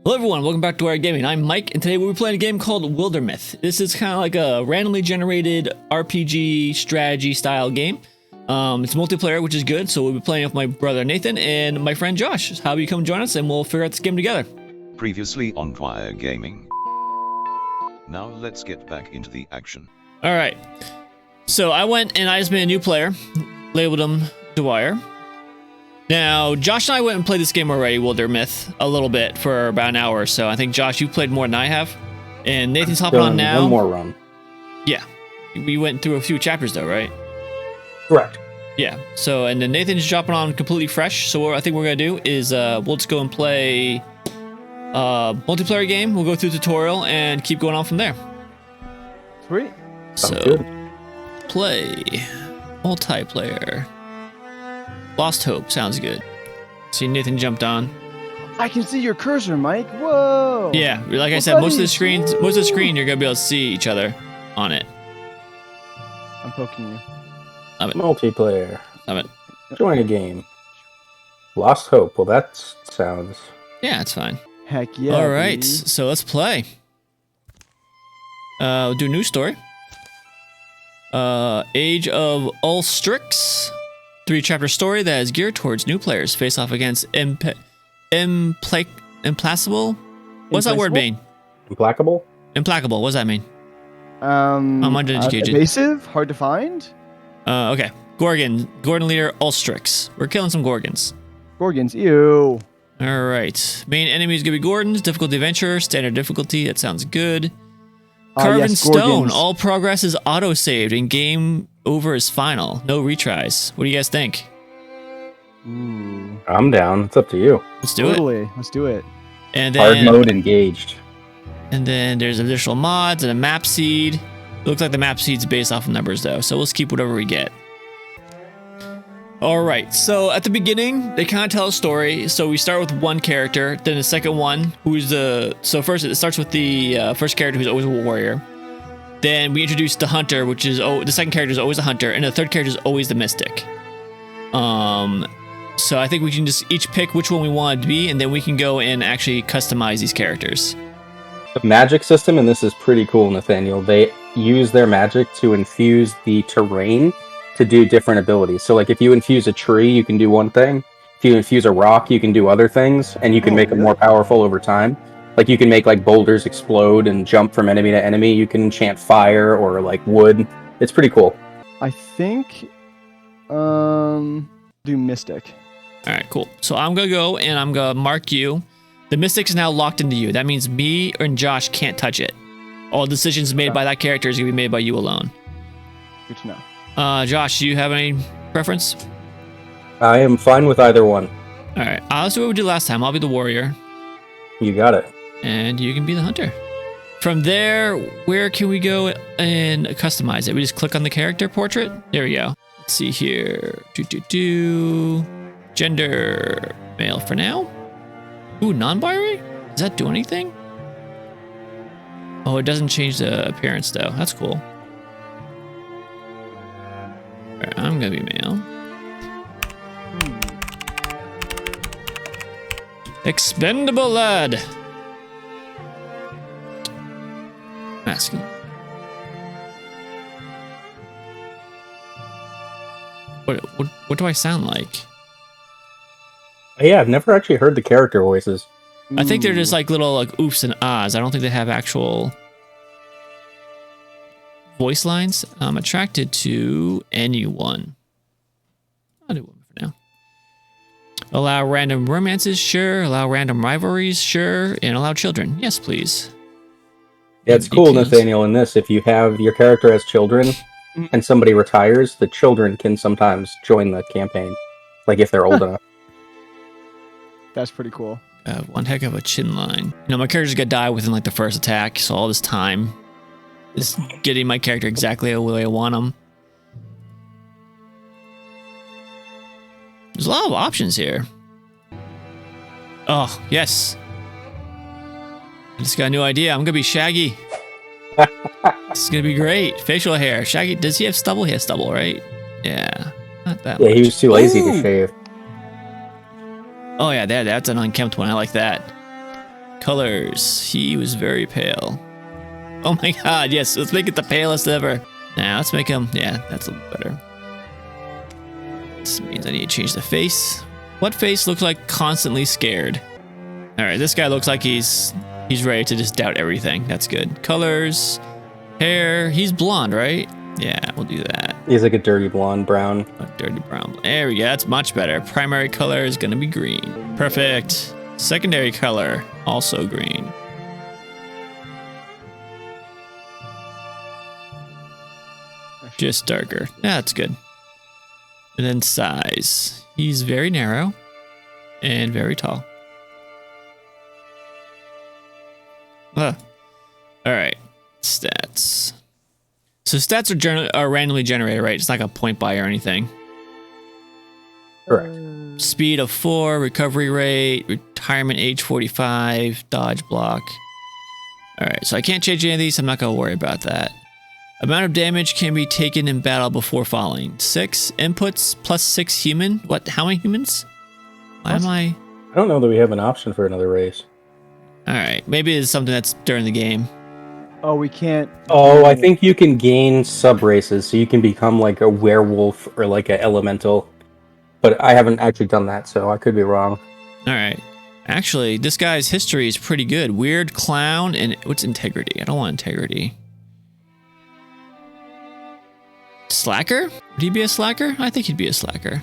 Hello everyone, welcome back to our gaming. I'm Mike, and today we'll be playing a game called Wildermyth. This is kind of like a randomly generated RPG strategy style game. It's multiplayer, which is good, so we'll be playing with my brother Nathan and my friend Josh. How about you come join us and we'll figure out this game together. Previously on Dwyer Gaming. Now let's get back into the action. Alright, so I went and I just made a new player, labeled him Dwyer. Now, Josh and I went and played this game already, Wildermyth, a little bit for about an hour or so. I think, Josh, you played more than I have. And Nathan's hopping on now. One more run. Yeah. We went through a few chapters, though, right? Correct. Yeah. So, and then Nathan's dropping on completely fresh. So what I think we're going to do is we'll just go and play multiplayer game. We'll go through the tutorial and keep going on from there. Sweet. So, good. Play. Multiplayer. Lost Hope sounds good. See, Nathan jumped on. I can see your cursor, Mike. Whoa. Yeah, like I said, most of the screen you're gonna be able to see each other on it. I'm poking you. Love it. Multiplayer. Love it. Join a game. Lost Hope. Well, that sounds... Yeah, it's fine. Heck yeah. All right, dude. so let's play. We'll do a new story. Age of Ulstrix. 3-chapter story that is geared towards new players. Face off against implacable. What's that word mean? Implacable? Implacable. What does that mean? I'm undereducated. Evasive, hard to find. Okay. Gordon leader Ulstrix. We're killing some Gorgons. Gorgons, ew. All right. Main enemy is gonna be Gordons. Difficulty adventure. Standard difficulty. That sounds good. Carved in stone. Gorgons. All progress is auto saved and game over is final. No retries. What do you guys think? Ooh. I'm down. It's up to you. Let's do it. Totally. Let's do it. And Hard then mode engaged. And then there's additional mods and a map seed. It looks like the map seed's based off of numbers though, so let's keep whatever we get. All right, so at the beginning, they kind of tell a story. So we start with one character, then the second one, so first it starts with the first character who's always a warrior. Then we introduce the hunter, which is, the second character is always a hunter, and the third character is always the mystic. So I think we can just each pick which one we want it to be, and then we can go and actually customize these characters. The magic system, and this is pretty cool, Nathaniel. They use their magic to infuse the terrain to do different abilities. So like if you infuse a tree, you can do one thing. If you infuse a rock, you can do other things, and you can make it more powerful over time. Like you can make like boulders explode and jump from enemy to enemy. You can enchant fire or like wood. It's pretty cool. I think, do Mystic. All right, cool. So I'm going to go and I'm going to mark you. The Mystic is now locked into you. That means me and Josh can't touch it. All decisions made by that character is going to be made by you alone. Good to know. Josh, do you have any preference? I am fine with either one. All right, let's do what we did last time. I'll be the warrior. You got it. And you can be the hunter. From there, where can we go and customize it? We just click on the character portrait. There we go. Let's see here. Gender, male for now. Ooh, non-binary? Does that do anything? Oh, it doesn't change the appearance though. That's cool. All right, I'm gonna be male. Expendable lad. Masculine. What do I sound like? Yeah, I've never actually heard the character voices. I think they're just like little like oofs and ahs. I don't think they have actual voice lines. I'm attracted to anyone. I'll do one for now. Allow random romances, sure. Allow random rivalries, sure. And allow children. Yes, please. Yeah, it's cool, Nathaniel, in this. If you have your character has children and somebody retires, the children can sometimes join the campaign. Like if they're old enough. That's pretty cool. One heck of a chin line. You know, my character's gonna die within like the first attack, so all this time is getting my character exactly the way I want him. There's a lot of options here. Oh, yes. I just got a new idea. I'm gonna be Shaggy. This is gonna be great. Facial hair. Shaggy, does he have stubble? He has stubble, right? Yeah. Not that Yeah, much. he was too lazy to shave. Oh yeah, that's an unkempt one. I like that. Colors. He was very pale. Oh my god, yes, let's make it the palest ever. Now, let's make him, yeah, that's a little better. This means I need to change the face. What face looks like constantly scared? Alright, this guy looks like he's ready to just doubt everything. That's good. Colors. Hair. He's blonde, right? Yeah, we'll do that. He's like a dirty blonde brown. A dirty brown. There we go. That's much better. Primary color is going to be green. Perfect. Secondary color, also green. Just darker. Yeah, that's good. And then size. He's very narrow and very tall. All right. Stats. So stats are randomly generated, right? It's not like a point buy or anything. Correct. Speed of 4, recovery rate, retirement age 45, dodge block. All right, so I can't change any of these. I'm not going to worry about that. Amount of damage can be taken in battle before falling. 6 inputs plus 6 human. What? How many humans? Why am I? I don't know that we have an option for another race. All right, maybe it's something that's during the game. Oh, we can't. Oh, I think you can gain sub races, so you can become like a werewolf or like an elemental. But I haven't actually done that, so I could be wrong. All right. Actually, this guy's history is pretty good. Weird clown and what's integrity? I don't want integrity. Slacker? Would he be a slacker? I think he'd be a slacker.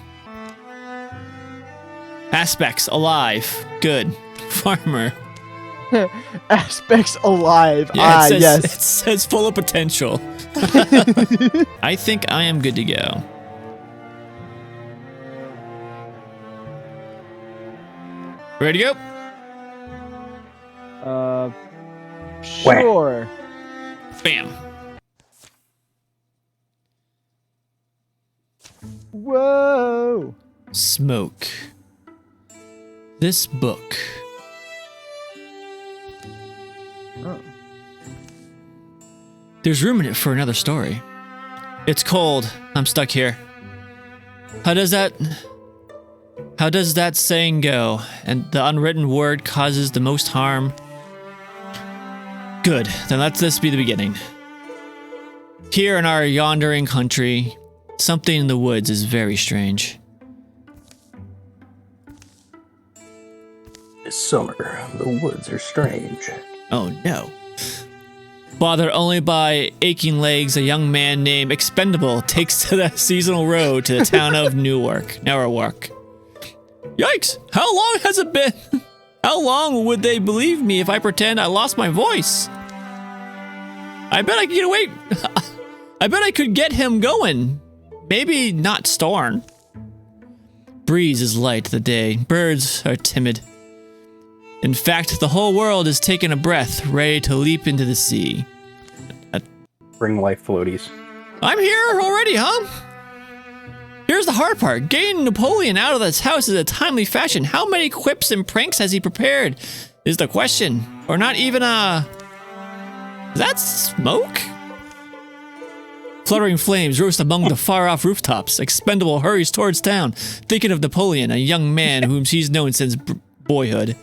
Aspects alive. Good. Farmer. Aspects alive. Yeah, it says, yes. It says full of potential. I think I am good to go. Ready to go? Sure. Bam. Whoa. Smoke. This book. Oh. There's room in it for another story. It's cold. I'm stuck here. How does that saying go? And the unwritten word causes the most harm. Good. Then let this be the beginning. Here in our yondering country, something in the woods is very strange. This summer, the woods are strange. Oh no. Bothered only by aching legs, a young man named Expendable takes to the seasonal road to the town of Newark. Yikes! How long has it been? How long would they believe me if I pretend I lost my voice? I bet I could get away. I bet I could get him going. Maybe not Storm. Breeze is light the day. Birds are timid. In fact, the whole world is taking a breath, ready to leap into the sea. Bring life floaties. I'm here already, huh? Here's the hard part. Getting Napoleon out of this house is a timely fashion. How many quips and pranks has he prepared? Is the question. Or not even a... Is that smoke? Fluttering flames roast among the far-off rooftops. Expendable hurries towards town, thinking of Napoleon, a young man whom he's known since boyhood.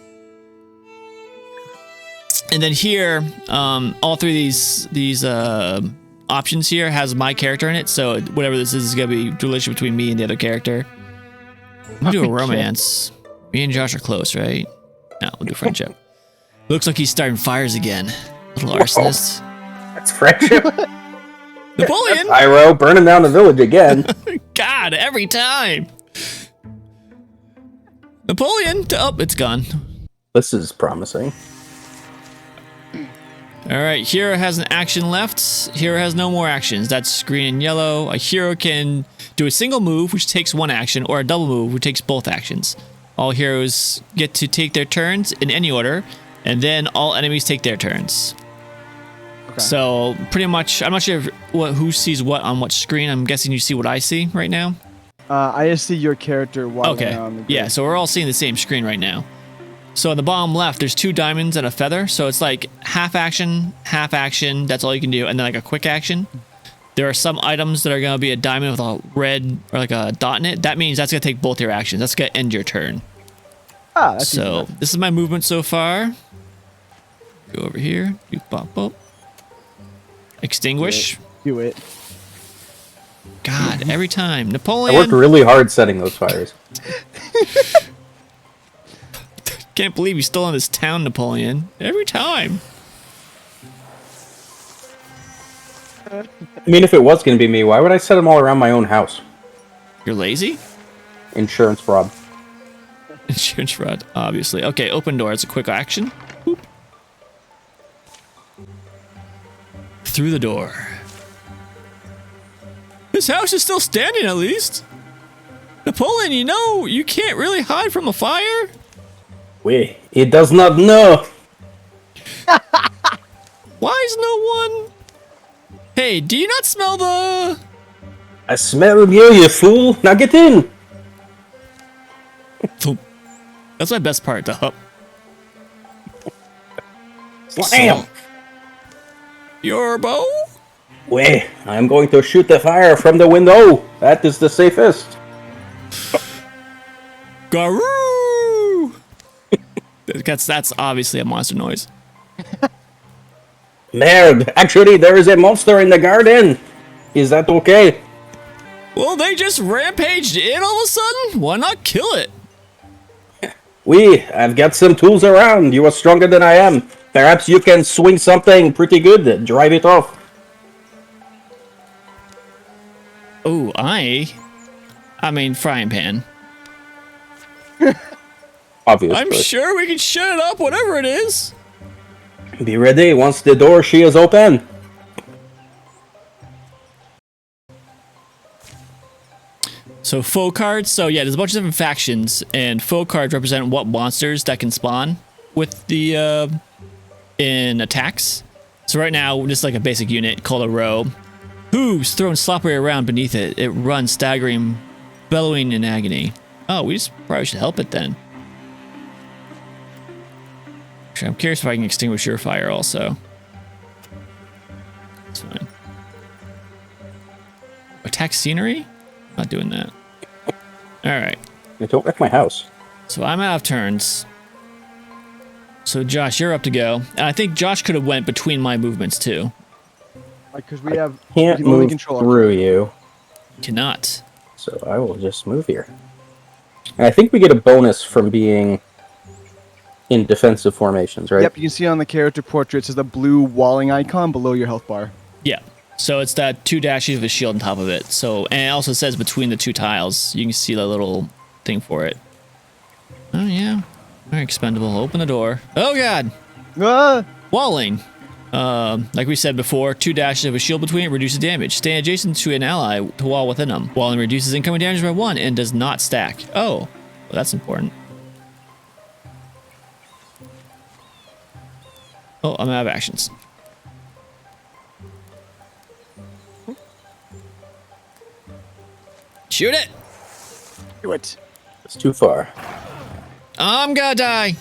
And then here, all three of these options here has my character in it, so whatever this is gonna be relation between me and the other character. We'll do a romance. Me and Josh are close, right? No, we'll do friendship. Looks like he's starting fires again. Little arsonist. That's friendship. Napoleon! Pyro, burning down the village again. God, every time. Napoleon! Oh, it's gone. This is promising. Alright, hero has an action left. Hero has no more actions. That's green and yellow. A hero can do a single move, which takes one action, or a double move, which takes both actions. All heroes get to take their turns in any order, and then all enemies take their turns. Okay. So, pretty much, I'm not sure who sees what on what screen. I'm guessing you see what I see right now. I just see your character walking okay. around the grid. Yeah, so we're all seeing the same screen right now. So on the bottom left, there's 2 diamonds and a feather. So it's like half action. That's all you can do. And then like a quick action. There are some items that are going to be a diamond with a red or like a dot in it. That means that's going to take both your actions. That's going to end your turn. Ah, that's so this is my movement so far. Go over here. You pop up. Extinguish. Do it. God, every time. I Napoleon. worked really hard setting those fires. Can't believe you're still in this town, Napoleon. Every time. I mean, if it was going to be me, why would I set them all around my own house? You're lazy? Insurance fraud. Insurance fraud, obviously. Okay, open door. It's a quick action. Boop. Through the door. This house is still standing, at least. Napoleon, you know, you can't really hide from a fire. Wait, it does not know. Why is no one... Hey, do you not smell the... I smell you fool. Now get in. That's my best part, though. Slam. Your bow? Wait, I'm going to shoot the fire from the window. That is the safest. Garoo! That's obviously a monster noise. Merde, actually, there is a monster in the garden. Is that okay? Well, they just rampaged in all of a sudden? Why not kill it? I've got some tools around. You are stronger than I am. Perhaps you can swing something pretty good. Drive it off. Oh, I mean, frying pan. Obviously. I'm sure we can shut it up, whatever it is. Be ready once the door she is open. So foe cards. So yeah, there's a bunch of different factions, and foe cards represent what monsters that can spawn with the in attacks. So right now, just like a basic unit called a row. Hooves thrown sloppily around beneath it. It runs staggering, bellowing in agony. Oh, we just probably should help it then. Actually, I'm curious if I can extinguish your fire also. That's fine. Attack scenery? Not doing that. Alright. Don't wreck my house. So I'm out of turns. So Josh, you're up to go. And I think Josh could have went between my movements too. Because we have Can't we can only move control through you. Cannot. So I will just move here. And I think we get a bonus from being in defensive formations, right? Yep, you can see on the character portrait it says the blue walling icon below your health bar. Yeah. So it's that 2 dashes with a shield on top of it. So, and it also says between the 2 tiles. You can see the little thing for it. Oh yeah. Very expendable. Open the door. Oh god. Ah! Walling. Like we said before, 2 dashes of a shield between it reduces damage. Stay adjacent to an ally to wall within them. Walling reduces incoming damage by 1 and does not stack. Oh, well, that's important. Oh, I'm out of actions. Shoot it! Do it. It's too far. I'm gonna die.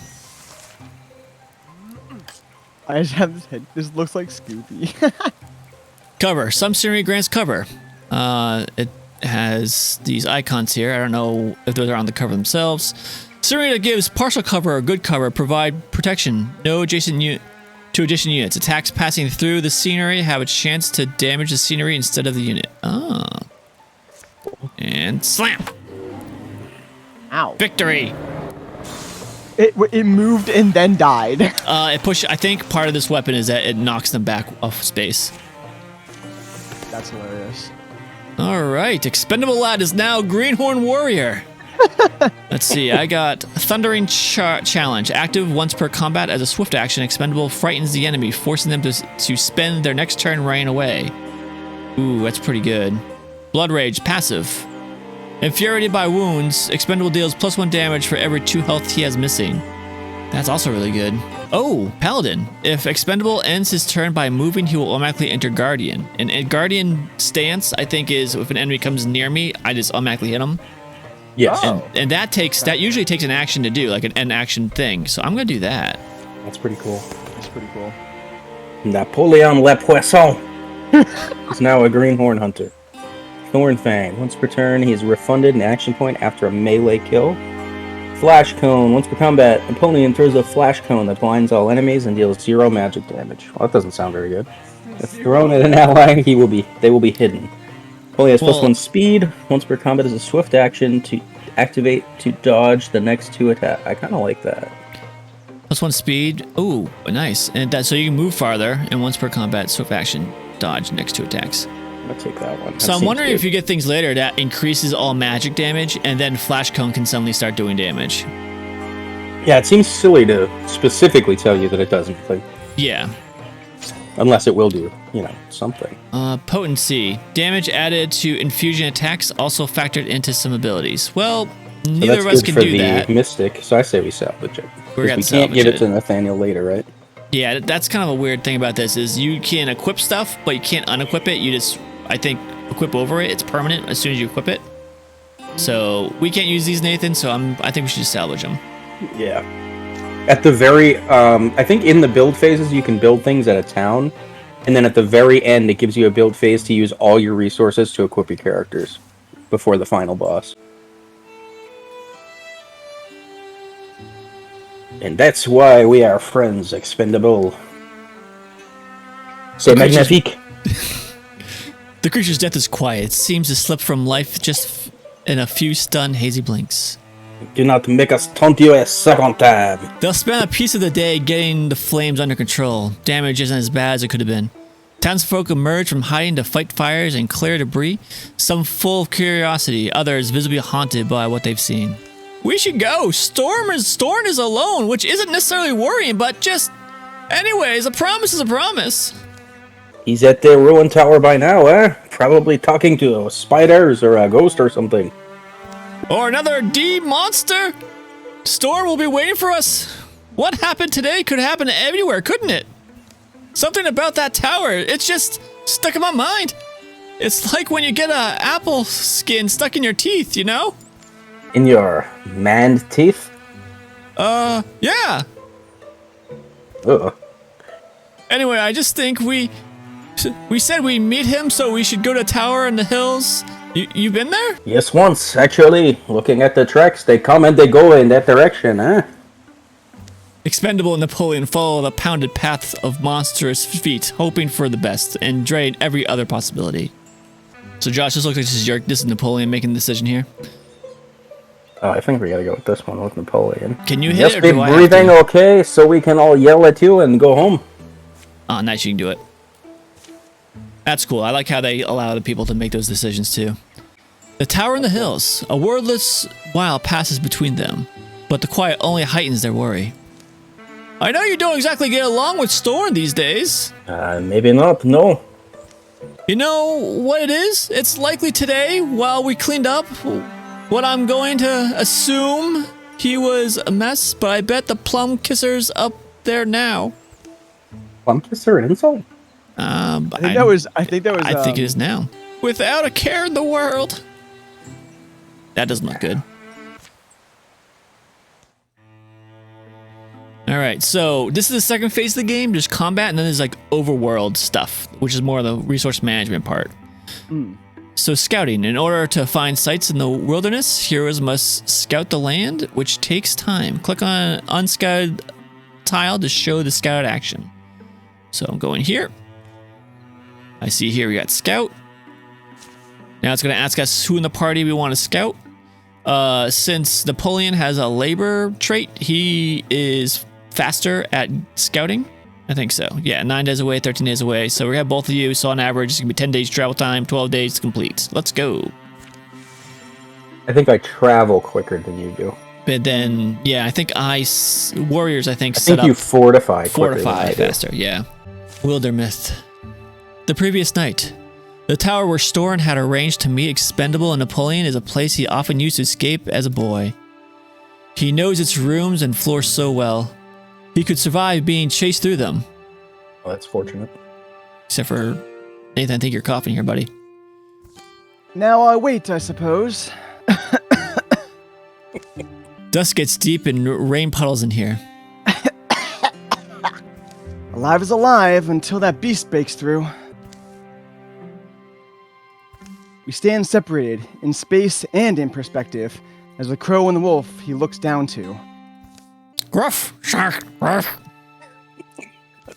I just have this head. This looks like Scooby. Cover. Some scenery grants cover. It has these icons here. I don't know if those are on the cover themselves. Scenery that gives partial cover or good cover provide protection. No adjacent units. Attacks passing through the scenery have a chance to damage the scenery instead of the unit. Oh. And slam. Ow. Victory. It moved and then died. It pushed. I think part of this weapon is that it knocks them back off space. That's hilarious. All right, Expendable Lad is now Greenhorn Warrior. Let's see, I got Thundering Challenge. Active once per combat as a swift action. Expendable frightens the enemy, forcing them to spend their next turn running away. Ooh, that's pretty good. Blood Rage, passive. Infuriated by wounds, Expendable deals +1 damage for every 2 health he has missing. That's also really good. Oh, Paladin. If Expendable ends his turn by moving, he will automatically enter Guardian. And a Guardian stance, I think, is if an enemy comes near me, I just automatically hit him. Yes. And that usually takes an action to do, like an end action thing. So I'm gonna do that. That's pretty cool. That's pretty cool. Napoleon Le Poisson is now a greenhorn hunter. Thorn Fang. Once per turn, he is refunded an action point after a melee kill. Flash Cone. Once per combat, Napoleon throws a flash cone that blinds all enemies and deals 0 magic damage. Well, that doesn't sound very good. If thrown at an ally, they will be hidden. Napoleon has plus 1 speed. Once per combat is a swift action to activate to dodge the next 2 attacks. I kind of like that. Plus 1 speed. Ooh, nice. And that so you can move farther, and once per combat, swift action, dodge next 2 attacks. I'll take that one. So I'm wondering if you get things later that increases all magic damage, and then Flash Cone can suddenly start doing damage. Yeah, it seems silly to specifically tell you that it doesn't. Like, yeah. Unless it will do, something. Potency. Damage added to infusion attacks also factored into some abilities. Well, neither of us can do that. Mystic, so I say we salvage it. We can't give it to Nathaniel later, right? Yeah, that's kind of a weird thing about this is you can equip stuff, but you can't unequip it. You just, I think, equip over it. It's permanent as soon as you equip it. So we can't use these, Nathan, so I think we should just salvage them. Yeah. At the very, I think in the build phases, you can build things at a town. And then at the very end, it gives you a build phase to use all your resources to equip your characters before the final boss. And that's why we are friends, Expendable. C'est magnifique. The creature's death is quiet. It seems to slip from life just in a few stunned, hazy blinks. Do not make us taunt you a second time. They'll spend a piece of the day getting the flames under control. Damage isn't as bad as it could have been. Townsfolk emerge from hiding to fight fires and clear debris, some full of curiosity, others visibly haunted by what they've seen. We should go. Storm is alone, which isn't necessarily worrying, but just... Anyways, a promise is a promise. He's at the ruined tower by now, eh? Probably talking to spiders or a ghost or something. Or another D monster? Storm will be waiting for us. What happened today could happen anywhere, couldn't it? Something about that tower, it's just stuck in my mind. It's like when you get a apple skin stuck in your teeth, In your manned teeth? Yeah. Ugh. Anyway, I just think we said we meet him, so we should go to tower in the hills. You been there? Yes, once, actually. Looking at the tracks, they come and they go in that direction, huh? Expendable and Napoleon follow the pounded paths of monstrous feet, hoping for the best, and drain every other possibility. So Josh, this looks like this is Napoleon making the decision here. Oh, I think we gotta go with this one with Napoleon. Can you hit Just it, or be do I breathing have to? okay, so we can all yell at you and go home. Oh, nice, you can do it. That's cool. I like how they allow the people to make those decisions too. The tower in the hills. A wordless while passes between them, but the quiet only heightens their worry. I know you don't exactly get along with Storm these days. Maybe not, no. You know what it is? It's likely today, while we cleaned up, what I'm going to assume he was a mess, but I bet the plum kisser's up there now. Plum kisser an insult? I think that was. I think it is now. Without a care in the world. That doesn't look good. Alright, so this is the second phase of the game. There's combat, and then there's like overworld stuff, which is more of the resource management part. So scouting. In order to find sites in the wilderness, heroes must scout the land, which takes time. Click on unscouted tile to show the scouted action. So I'm going here. I see here we got scout. Now it's going to ask us who in the party we want to scout. Since Napoleon has a labor trait, he is faster at scouting. I think so. Yeah, 9 days away, 13 days away. So we have both of you. So on average, it's going to be 10 days travel time, 12 days to complete. Let's go. I think I travel quicker than you do. But then, yeah, I think warriors, I think you fortify quicker than I do. faster, yeah. Wildermyth. The previous night. The tower where Storn had arranged to meet Expendable and Napoleon is a place he often used to escape as a boy. He knows its rooms and floors so well. He could survive being chased through them. Well, that's fortunate. Except for Nathan, I think you're coughing here, buddy. Now I wait, I suppose. Dust gets deep and rain puddles in here. Alive is alive until that beast breaks through. We stand separated in space and in perspective. As the crow and the wolf he looks down to. Gruff, shark, gruff.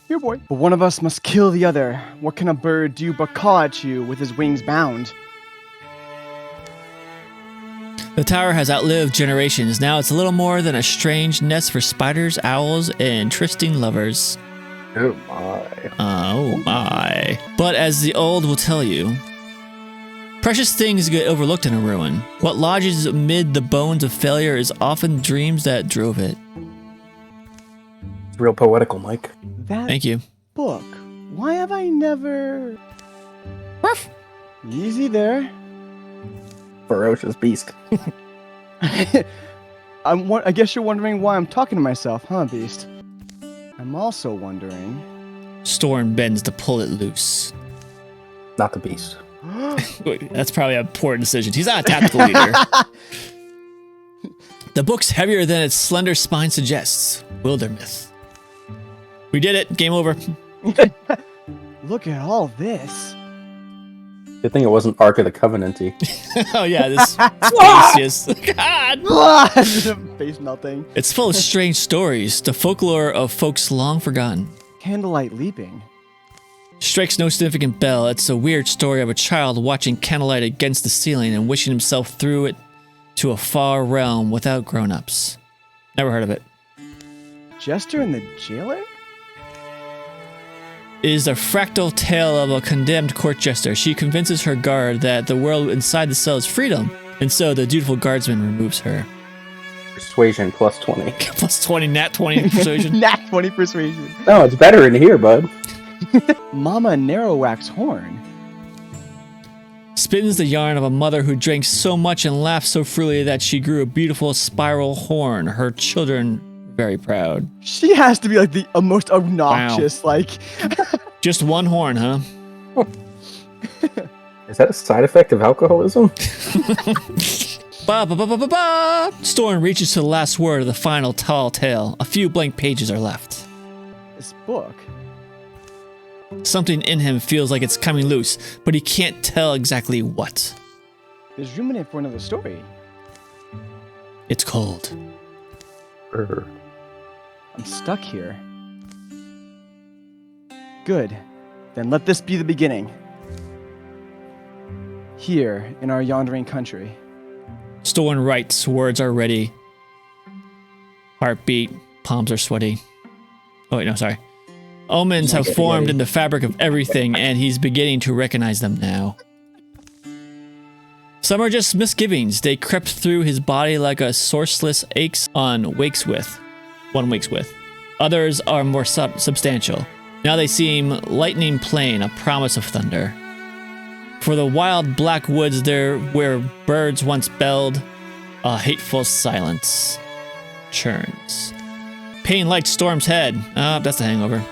Here, boy. But one of us must kill the other. What can a bird do but caw at you with his wings bound? The tower has outlived generations. Now it's a little more than a strange nest for spiders, owls, and trysting lovers. Oh my. Oh my. But as the old will tell you, precious things get overlooked in a ruin. What lodges amid the bones of failure is often dreams that drove it. It's real poetical, Mike. That Thank you. book. Why have I never... Ruff. Easy there. Ferocious beast. I guess you're wondering why I'm talking to myself, huh, Beast? I'm also wondering... Storm bends to pull it loose. Not the beast. Wait, that's probably a poor decision. He's not a tactical leader. The book's heavier than its slender spine suggests. Wildermyth. We did it. Game over. Look at all this. Good thing it wasn't Ark of the Covenant-y. Oh yeah, this spacious. God. Face melting. It's full of strange stories, the folklore of folks long forgotten. Candlelight leaping. Strikes no significant bell. It's a weird story of a child watching candlelight against the ceiling and wishing himself through it to a far realm without grown-ups. Never heard of it. Jester and the Jailer? It is a fractal tale of a condemned court jester. She convinces her guard that the world inside the cell is freedom, and so the dutiful guardsman removes her. Persuasion plus 20. Plus 20, nat 20 persuasion. Nat 20 persuasion. No, it's better in here, bud. Mama Narrowwax Horn. Spins the yarn of a mother who drank so much and laughed so freely that she grew a beautiful spiral horn. Her children very proud. She has to be like the most obnoxious, like... Just one horn, huh? Is that a side effect of alcoholism? Ba ba ba ba ba ba! Storm reaches to the last word of the final tall tale. A few blank pages are left. This book? Something in him feels like it's coming loose, but he can't tell exactly what. There's room in it for another story. It's cold. I'm stuck here. Good. Then let this be the beginning. Here, in our yondering country. Storm writes, words are ready. Heartbeat, palms are sweaty. Oh wait, no, sorry. Omens have formed in the fabric of everything, and he's beginning to recognize them now. Some are just misgivings. They crept through his body like a sourceless aches one wakes with. Others are more substantial. Now they seem lightning plain, a promise of thunder. For the wild black woods there where birds once belled, a hateful silence churns. Pain lights Storm's head. That's the hangover.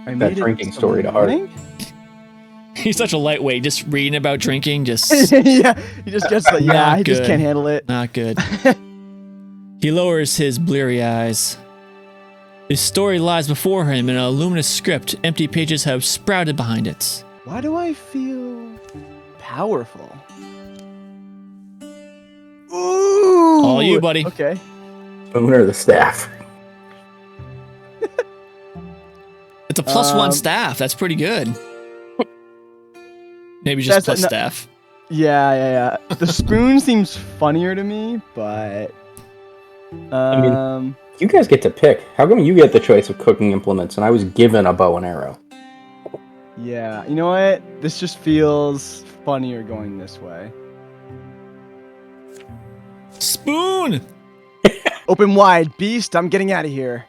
I That made it drinking till story to heart. morning? He's such a lightweight, just reading about drinking, just Yeah, he just gets like, Not he just good. can't handle it. not good. He lowers his bleary eyes. His story lies before him in a luminous script. Empty pages have sprouted behind it. Why do I feel powerful? Ooh! All you, buddy. Okay. Owner of the staff. It's a +1 staff. That's pretty good. Maybe just plus staff. Yeah. The spoon seems funnier to me, but... You guys get to pick. How come you get the choice of cooking implements and I was given a bow and arrow? yeah. You know what? This just feels funnier going this way. Spoon! Open wide, beast. I'm getting out of here.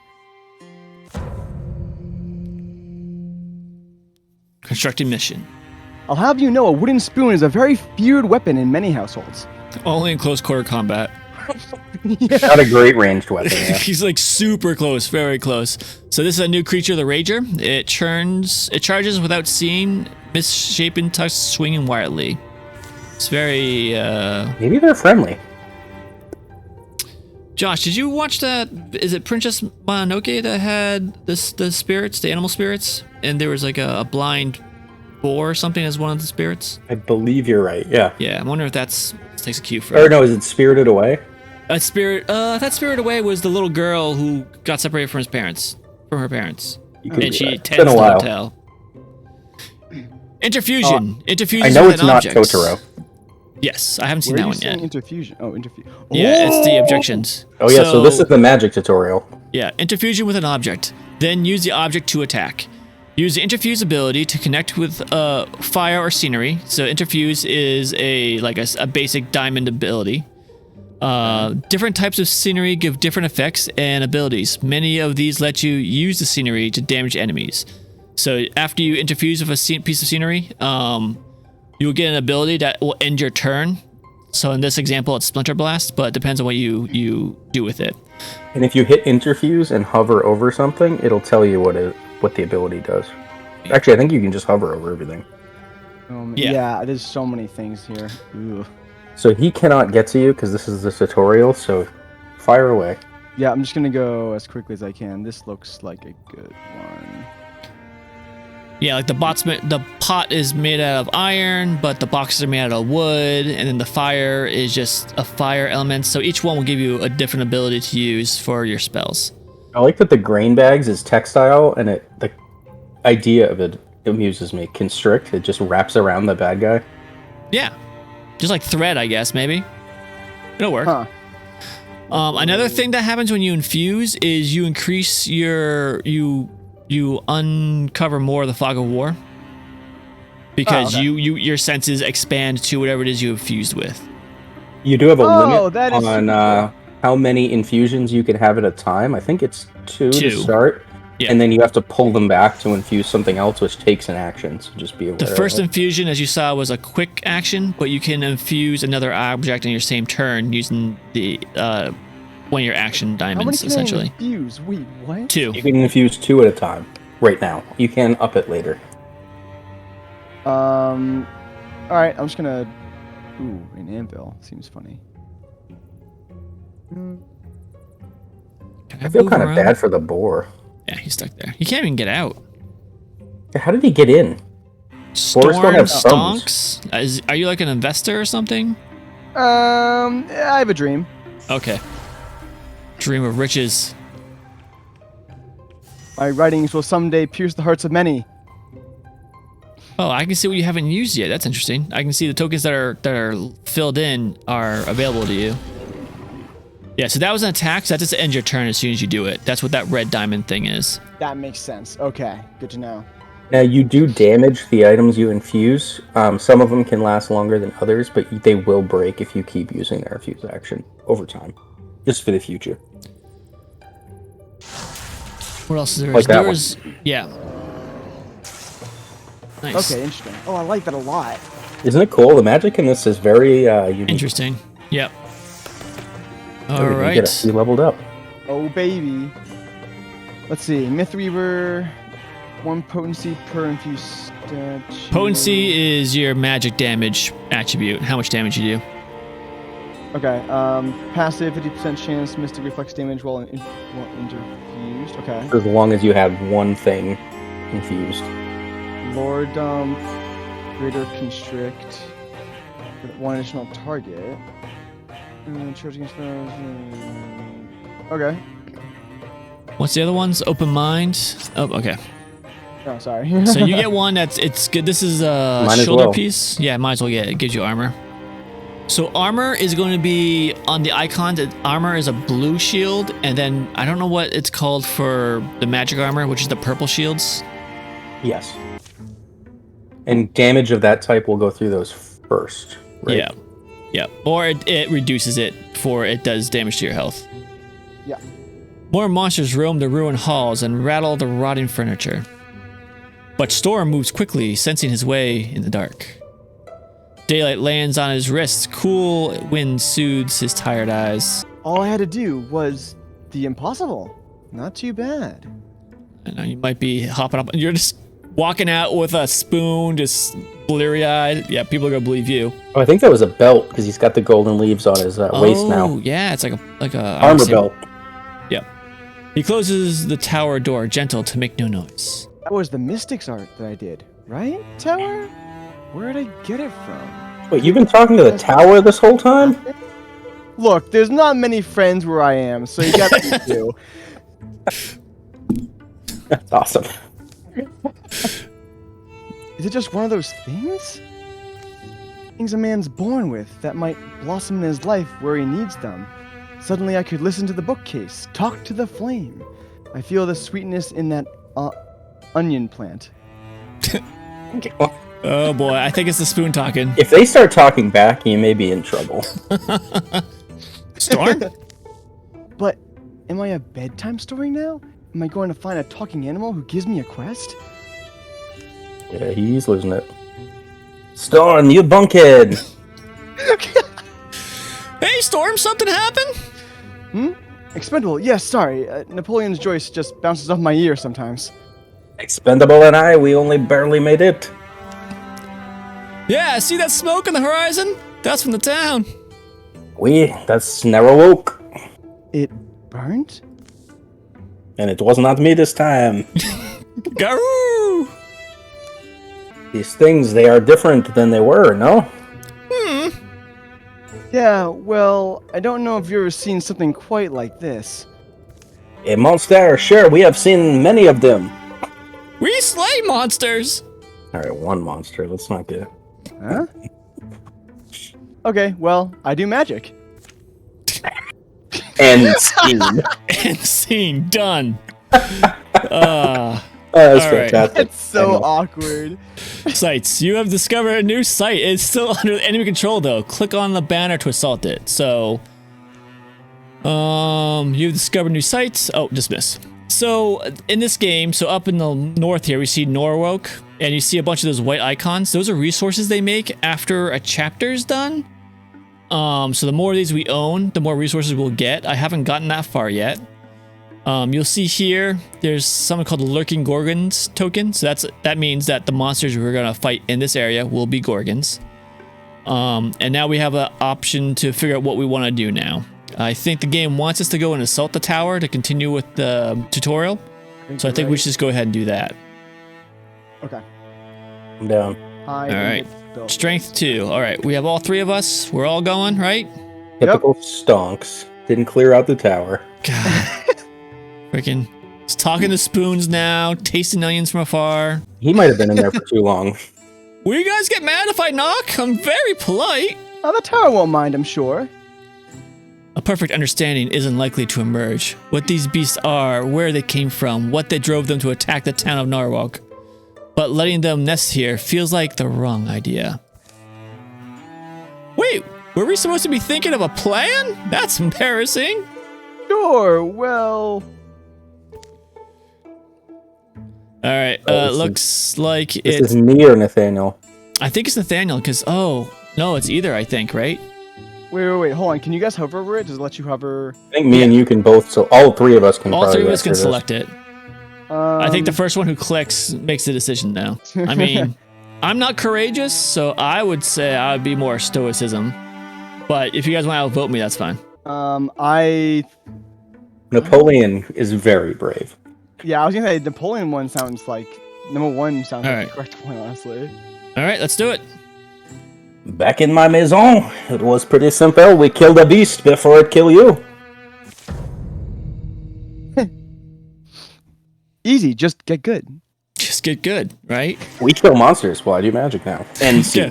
Constructing mission. I'll have you know a wooden spoon is a very feared weapon in many households. Only in close quarter combat. Not a great ranged weapon. Yeah. He's like super close, very close. So this is a new creature, the Rager. It charges without seeing, misshapen tusks swinging wildly. It's very, Maybe they're friendly. Josh, did you watch that? Is it Princess Mononoke that had the spirits, the animal spirits? And there was like a blind boar or something as one of the spirits? I believe you're right. Yeah. Yeah, I'm wondering if that's This takes a cue from. Or no, is it Spirited Away? I thought Spirit Away was the little girl who got separated from her parents. You could And be she right. It's tends been a to while. hotel. Interfusion. Interfusion I know with it's an not object. Totoro. Yes, I haven't seen Where that are one you seeing yet. interfusion? Oh, interfusion. Yeah, it's the objections. Oh yeah, so this is the magic tutorial. Yeah, interfusion with an object. Then use the object to attack. Use the interfuse ability to connect with fire or scenery. So interfuse is a basic diamond ability. Different types of scenery give different effects and abilities. Many of these let you use the scenery to damage enemies. So after you interfuse with a piece of scenery, you'll get an ability that will end your turn. So in this example, it's Splinter Blast, but it depends on what you do with it. And if you hit interfuse and hover over something, it'll tell you what the ability does. Actually, I think you can just hover over everything. Yeah. Yeah, there's so many things here. Ugh. So he cannot get to you because this is the tutorial, so fire away. Yeah, I'm just gonna go as quickly as I can. This looks like a good one. Yeah, like the pot is made out of iron, but the boxes are made out of wood, and then the fire is just a fire element. So each one will give you a different ability to use for your spells. I like that the grain bags is textile, and the idea of it amuses me. Constrict, it just wraps around the bad guy. Yeah, just like thread, I guess, maybe. It'll work. Huh. Another thing that happens when you infuse is you increase you uncover more of the fog of war because your senses expand to whatever it is you have fused with. You do have a limit that is on super how many infusions you can have at a time. I think it's two to Two. start. Yeah. And then you have to pull them back to infuse something else, which takes an action. So just be aware. The of first it. infusion, as you saw, was a quick action, but you can infuse another object in your same turn using the one of your action How many diamonds, can essentially. I infuse? Wait, what? 2. You can infuse 2 at a time right now. You can up it later. All right, I'm just gonna. Ooh, an anvil seems funny. I feel move kind of around? bad for the boar. Yeah, he's stuck there. He can't even get out. How did he get in? Boars don't Storm have thumbs. stonks? Are you like an investor or something? I have a dream. Okay. Dream of riches. My writings will someday pierce the hearts of many. Oh, I can see what you haven't used yet. That's interesting. I can see the tokens that are filled in are available to you. Yeah, so that was an attack, so that just ends your turn as soon as you do it. That's what that red diamond thing is. That makes sense. Okay, good to know. Now, you do damage the items you infuse. Some of them can last longer than others, but they will break if you keep using their infuse action over time. Just for the future. What else is there? Like that There was, yeah. Nice. Okay, interesting. Oh, I like that a lot. Isn't it cool? The magic in this is very unique. Interesting. Yep. Oh, All we right. get it. We leveled up. Oh, baby. Let's see. Myth Weaver, 1 potency per infused statue. Potency is your magic damage attribute. How much damage you do. Okay. Passive, 50% chance, mystic reflex damage while interfused. Okay. As long as you have one thing infused. Lordom, greater constrict, with 1 additional target. Charge against foes. Okay. What's the other ones? Open mind. Oh, okay. Oh, sorry. So you get one it's good. This is a Might as shoulder well. piece. Yeah, might as well get it. It gives you armor. So armor is going to be on the icon. Armor is a blue shield, and then I don't know what it's called for the magic armor, which is the purple shields. Yes. And damage of that type will go through those first, right? Yeah. Yeah. Or it reduces it before it does damage to your health. Yeah. More monsters roam the ruined halls and rattle the rotting furniture. But Storm moves quickly, sensing his way in the dark. Daylight lands on his wrists. Cool wind soothes his tired eyes. All I had to do was the impossible. Not too bad. I know you might be hopping up. You're just walking out with a spoon, just bleary-eyed. Yeah, people are gonna believe you. Oh, I think that was a belt because he's got the golden leaves on his waist now. Oh, yeah, it's like a Armor belt. Yep. He closes the tower door, gentle to make no noise. That was the Mystics art that I did, right, Tower? Where did I get it from? Wait, you've been talking to the tower this whole time? Look, there's not many friends where I am, so you got to do. That's awesome. Is it just one of those things? Things a man's born with that might blossom in his life where he needs them. Suddenly I could listen to the bookcase, talk to the flame. I feel the sweetness in that onion plant. Oh boy, I think it's the spoon talking. If they start talking back, you may be in trouble. Storm? But am I a bedtime story now? Am I going to find a talking animal who gives me a quest? Yeah, he's losing it. Storm, you bunkhead! Hey, Storm, something happened? Expendable, yes, sorry. Napoleon's Joyce just bounces off my ear sometimes. Expendable and I, we only barely made it. Yeah, see that smoke on the horizon? That's from the town. That's Narrow Oak. It burned? And it was not me this time. Garoo! These things, they are different than they were, no? Yeah, well, I don't know if you've ever seen something quite like this. A monster, sure, we have seen many of them. We slay monsters! Alright, one monster, let's not get... Huh? Okay, well, I do magic. And scene. And scene, done. Oh, that's All right. fantastic. It's so awkward. Sites. You have discovered a new site. It's still under enemy control, though. Click on the banner to assault it. So, you've discovered new sites. Oh, dismiss. So, in this game, so up in the north here, we see Norwalk, and you see a bunch of those white icons. Those are resources they make after a chapter's done. So the more of these we own, the more resources we'll get. I haven't gotten that far yet. You'll see here, there's something called the Lurking Gorgons token. So that means that the monsters we're going to fight in this area will be Gorgons. And now we have an option to figure out what we want to do now. I think the game wants us to go and assault the tower to continue with the tutorial. So I think we should just go ahead and do that. Okay. I'm down. All right. Strength 2. All right. We have all three of us. We're all going, right? Typical stonks. Didn't clear out the tower. God. Freaking. He's talking to spoons now, tasting onions from afar. He might have been in there for too long. Will you guys get mad if I knock? I'm very polite. Oh, the tower won't mind, I'm sure. A perfect understanding isn't likely to emerge. What these beasts are, where they came from, what they drove them to attack the town of Norwalk. But letting them nest here feels like the wrong idea. Wait, were we supposed to be thinking of a plan? That's embarrassing. Sure, well... Alright, looks like This it's... is me or Nathaniel. I think it's Nathaniel, because... Oh, no, it's either, I think, right? Wait, hold on. Can you guys hover over it? Does it let you hover? I think me and you can both, so all three of us can All probably three of us can answer this. select it. I think the first one who clicks makes the decision now. I mean, I'm not courageous, so I would say I would be more stoicism. But if you guys want to outvote me, that's fine. Napoleon is very brave. Yeah, I was gonna say Napoleon one sounds like number one sounds All like right. the correct one, honestly. All right, let's do it. Back in my maison, it was pretty simple. We killed a beast before it killed you. Easy, just get good. Just get good, right? We kill monsters while I do magic now. And Yeah.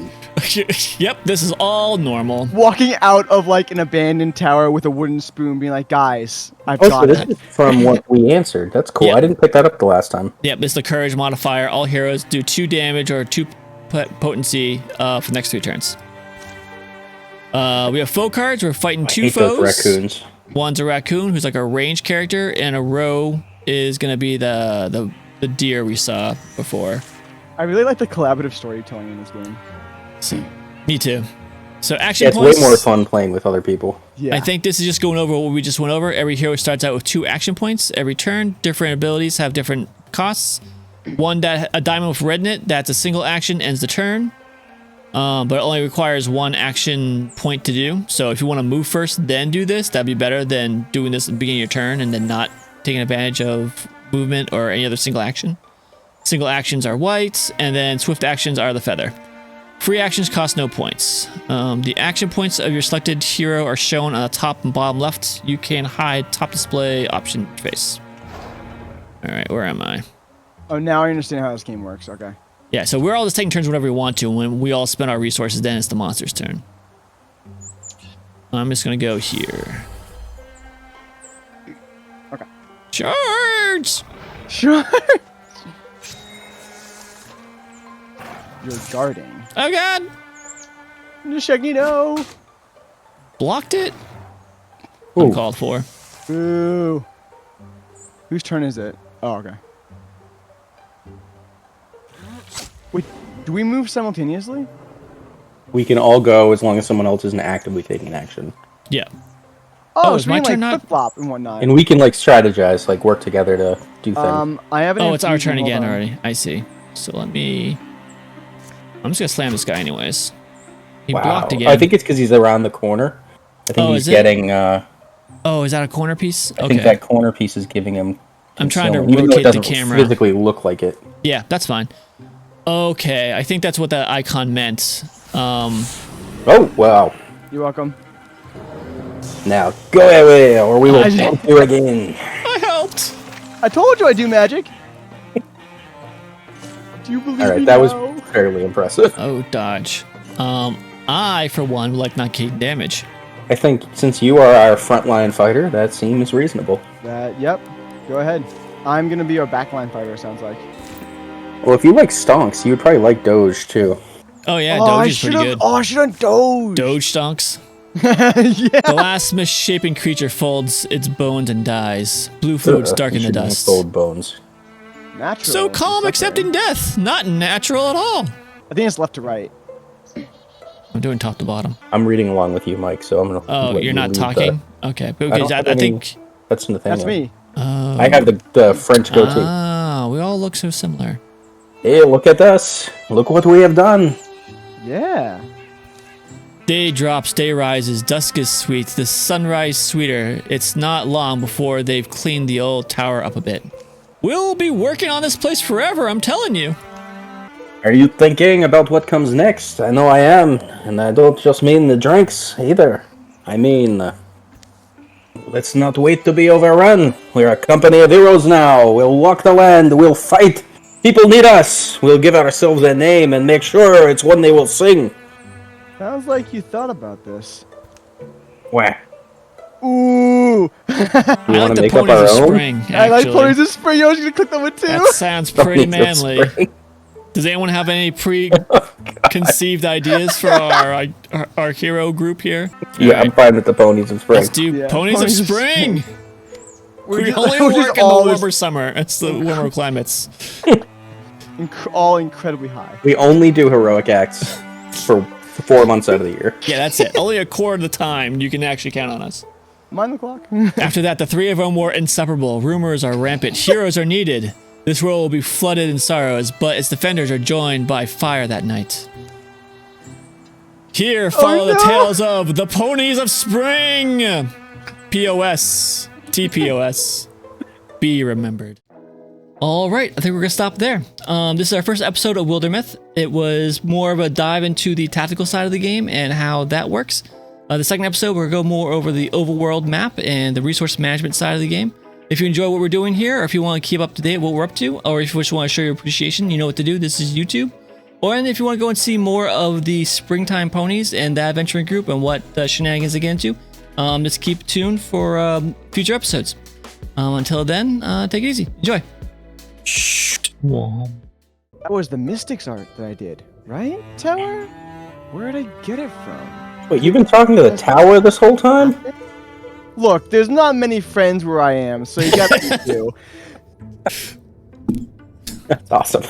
Yep, this is all normal. Walking out of like an abandoned tower with a wooden spoon, being like, "Guys, I've oh, so got this it." is from what we answered. That's cool. Yeah. I didn't pick that up the last time. Yep, it's the courage modifier. All heroes do 2 damage or 2 potency for the next 3 turns. We have foe cards. We're fighting 2 I hate foes. those raccoons. One's a raccoon who's like a ranged character, and a row is gonna be the deer we saw before. I really like the collaborative storytelling in this game. So, me too. So action Yeah, it's points. way more fun playing with other people. Yeah. I think this is just going over what we just went over. Every hero starts out with 2 action points. Every turn, different abilities have different costs. A diamond with red in it, that's a single action, ends the turn. But it only requires 1 action point to do. So if you want to move first, then do this, that'd be better than doing this at the beginning of your turn and then not taking advantage of movement or any other single action. Single actions are white, and then swift actions are the feather. Free actions cost no points. The action points of your selected hero are shown on the top and bottom left. You can hide top display option interface. All right, where am I? Oh, now I understand how this game works. Okay. Yeah, so we're all just taking turns whenever we want to. And when we all spend our resources, then it's the monster's turn. I'm just gonna go here. Okay. Charge! Sure. You're guarding. Oh god! Shaggy, no. Blocked it? Ooh. Uncalled for. Ooh. Whose turn is it? Oh, okay. Wait, do we move simultaneously? We can all go as long as someone else isn't actively taking action. Yeah. Oh, is so my we can, turn like not- flip flop and whatnot. And we can like strategize, like work together to do things. I have an Oh, it's our infusion, turn hold again on. already. I see. So let me... I'm just gonna slam this guy anyways. He Wow. blocked again. I think it's because he's around the corner. I think Oh, he's is it? getting. Oh, is that a corner piece? I think that corner piece is giving him. I'm trying to concealment, even though rotate it the doesn't camera. physically look like it. Yeah, that's fine. Okay, I think that's what that icon meant. Oh wow! You're welcome. Now go away, or we will I just- bump you again. I helped! I told you I do magic. Do you believe All right, me that was now? fairly impressive. Oh, dodge. I, for one, would like not taking damage. I think since you are our frontline fighter, that seems reasonable. Yep. Go ahead. I'm gonna be our backline fighter. Sounds like. Well, if you like stonks, you would probably like Doge too. Oh yeah, oh, I Doge is pretty should've- good. Oh, I should have Doge. Doge stonks. Yeah. The last misshapen creature folds its bones and dies. Blue fluids darken the dust. Gold bones. Natural. So calm, accepting death. Not natural at all. I think it's left to right. I'm doing top to bottom. I'm reading along with you, Mike. So I'm gonna. Oh, let you're you not read talking? Okay, don't because have I any- think... That's Nathaniel. That's me. I have the French goatee. Ah, we all look so similar. Hey, look at us! Look what we have done. Yeah. Day drops, day rises, dusk is sweet, the sunrise sweeter. It's not long before they've cleaned the old tower up a bit. We'll be working on this place forever, I'm telling you. Are you thinking about what comes next? I know I am, and I don't just mean the drinks either. I mean, let's not wait to be overrun. We're a company of heroes now. We'll walk the land. We'll fight. People need us. We'll give ourselves a name and make sure it's one they will sing. Sounds like you thought about this. Where? Ooh. I wanna like the make up ponies our of own? spring, actually. I like ponies of spring. I was gonna click that one too. That sounds pretty Ponies of manly. spring. Does anyone have any preconceived ideas for our hero group here? Yeah, I'm fine with the ponies of spring. Let's do Yeah, ponies of ponies of spring. We're We just- only we're just work in the all warmer summer. It's the warmer climates. all incredibly high. We only do heroic acts for 4 months out of the year. Yeah, that's it. Only a quarter of the time you can actually count on us. Mind the clock. After that, the three of them were inseparable. Rumors are rampant. Heroes are needed. This world will be flooded in sorrows, but its defenders are joined by fire that night. Here, follow the no. tales of the Ponies of Spring! POS. TPOS. Be remembered. Alright, I think we're gonna stop there. This is our first episode of Wildermyth. It was more of a dive into the tactical side of the game and how that works. The second episode, we're going to go more over the overworld map and the resource management side of the game. If you enjoy what we're doing here, or if you want to keep up to date what we're up to, or if you just want to show your appreciation, you know what to do. This is YouTube. Or and if you want to go and see more of the Springtime Ponies and the adventuring group and what shenanigans they get into, just keep tuned for future episodes. Until then, take it easy. Enjoy. That was the Mystics art that I did, right, Tower? Where did I get it from? Wait, you've been talking to the tower this whole time? Look, there's not many friends where I am, so you got to do. That's awesome.